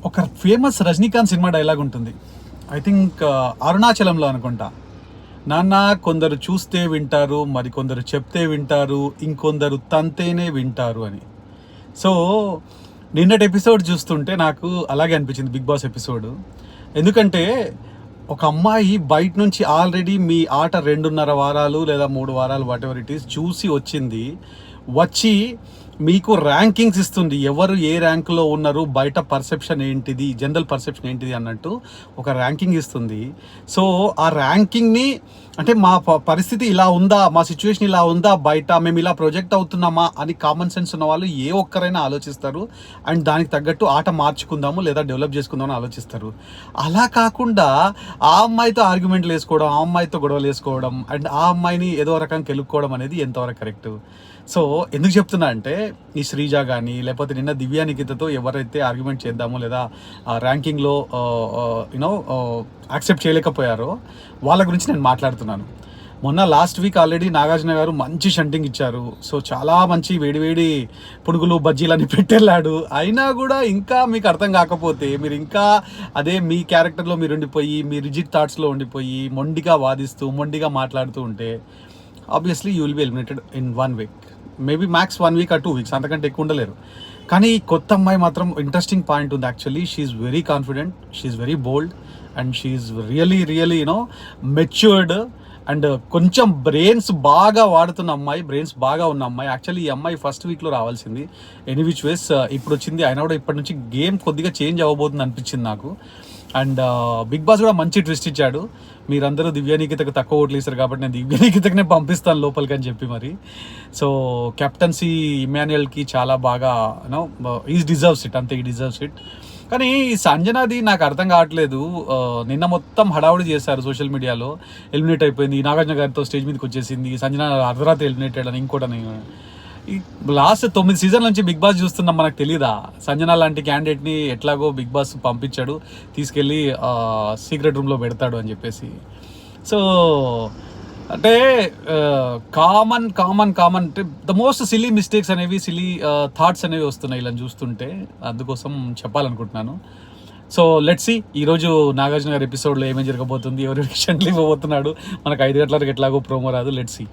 ఒక famous Rajinikanth cinema dialogue ఉంటుంది. I think అరుణాచలంలో అనుకుంటా. నాన్న కొందరు చూస్తే వింటారు, మరి కొందరు చెప్తే వింటారు, ఇంకొందరు తంతేనే వింటారు అని. సో నిన్నటి ఎపిసోడ్ చూస్తుంటే నాకు అలాగే అనిపించింది, బిగ్ బాస్ ఎపిసోడ్. ఎందుకంటే ఒక అమ్మాయి బయట నుంచి ఆల్రెడీ మీ ఆట 2.5 వారాలు లేదా 3 వారాలు వాట్ ఎవర్ ఇట్ ఈస్ చూసి వచ్చింది. వచ్చి మీకు ర్యాంకింగ్స్ ఇస్తుంది, ఎవరు ఏ ర్యాంకులో ఉన్నారు, బయట పర్సెప్షన్ ఏంటిది, జనరల్ పర్సెప్షన్ ఏంటిది అన్నట్టు ఒక ర్యాంకింగ్ ఇస్తుంది. సో ఆ ర్యాంకింగ్ని అంటే మా పరిస్థితి ఇలా ఉందా, మా సిచ్యువేషన్ ఇలా ఉందా, బయట మేము ఇలా ప్రొజెక్ట్ అవుతున్నామా అని కామన్ సెన్స్ ఉన్న వాళ్ళు ఏ ఒక్కరైనా ఆలోచిస్తారు. అండ్ దానికి తగ్గట్టు ఆట మార్చుకుందాము లేదా డెవలప్ చేసుకుందామని ఆలోచిస్తారు. అలా కాకుండా ఆ అమ్మాయితో ఆర్గ్యుమెంట్లు వేసుకోవడం, ఆ అమ్మాయితో గొడవలు వేసుకోవడం అండ్ ఆ అమ్మాయిని ఏదో రకంగా కెలుక్కోవడం అనేది ఎంతవరకు కరెక్ట్. సో ఎందుకు చెప్తున్నా అంటే, ఈ శ్రీజ కానీ లేకపోతే నిన్న దివ్యా నిఖితతో ఎవరైతే ఆర్గ్యుమెంట్ చేద్దామో లేదా ర్యాంకింగ్లో యూనో యాక్సెప్ట్ చేయలేకపోయారో వాళ్ళ గురించి నేను మాట్లాడుతున్నాను. మొన్న లాస్ట్ వీక్ ఆల్రెడీ నాగార్జున గారు మంచి షంటింగ్ ఇచ్చారు. సో చాలా మంచి వేడివేడి పునుగులు బజ్జీలని పెట్టెళ్ళాడు. అయినా కూడా ఇంకా మీకు అర్థం కాకపోతే, మీరు ఇంకా అదే మీ క్యారెక్టర్లో మీరు ఉండిపోయి, మీ రిజిడ్ థాట్స్లో ఉండిపోయి మొండిగా వాదిస్తూ మొండిగా మాట్లాడుతూ ఉంటే obviously you will be eliminated in 1 week, maybe max 1 week or 2 weeks, అంతకంటే ఎక్కువ ఉండలేరు. కానీ కొత్త అమ్మాయి మాత్రం ఇంట్రెస్టింగ్ పాయింట్ ఉంది. Actually she's very confident, she's very bold and she's really you know matured and కొంచెం బ్రెయిన్స్ బాగా వాడుతున్న అమ్మాయి, బ్రెయిన్స్ బాగా ఉన్న అమ్మాయి. యాక్చువల్లీ ఈ అమ్మాయి ఫస్ట్ వీక్లో రావాల్సింది. ఎనీ విచ్ వేస్ ఇప్పుడు వచ్చింది. అయినా కూడా ఇప్పటి నుంచి గేమ్ కొద్దిగా చేంజ్ అవ్వబోతుంది అనిపించింది నాకు. అండ్ బిగ్ బాస్ కూడా మంచి ట్విస్ట్ ఇచ్చాడు. మీరందరూ దివ్యానికితకు తక్కువ ఓట్లు ఇస్తారు కాబట్టి నేను దివ్యానికితకునే పంపిస్తాను లోపలికి అని చెప్పి మరి. సో కెప్టెన్సీ ఇమాన్యుయల్కి చాలా బాగా యూనో ఈజ్ డిజర్వ్స్ ఇట్, అంతే, ఈ డిజర్వ్స్ ఇట్. కానీ ఈ సంజనాది నాకు అర్థం కావట్లేదు. నిన్న మొత్తం హడావుడి చేశారు సోషల్ మీడియాలో, ఎలిమినేట్ అయిపోయింది, నాగార్జున గారితో స్టేజ్ మీదకి వచ్చేసింది, సంజన అర్ధరాత్రి ఎలిమినేటెడ్ అని ఇంకోటని. ఈ లాస్ట్ 9 సీజన్ నుంచి బిగ్ బాస్ చూస్తున్నాం, మనకు తెలీదా సంజన లాంటి క్యాండిడేట్ని ఎట్లాగో బిగ్ బాస్ పంపించాడు, తీసుకెళ్ళి సీక్రెట్ రూమ్లో పెడతాడు అని చెప్పేసి. సో అంటే కామన్ అంటే ద మోస్ట్ సిలీ మిస్టేక్స్ అనేవి, సిలీ థాట్స్ అనేవి వస్తున్నాయి ఇలా చూస్తుంటే. అందుకోసం చెప్పాలనుకుంటున్నాను. సో లెట్స్ సీ ఈరోజు నాగార్జున గారి ఎపిసోడ్లో ఏమేమి జరగబోతుంది, ఎవరి విషయంలో ఇవ్వబోతున్నాడు. మనకు 5 గంటల వరకు ఎట్లాగో ప్రోమో రాదు. Let's see.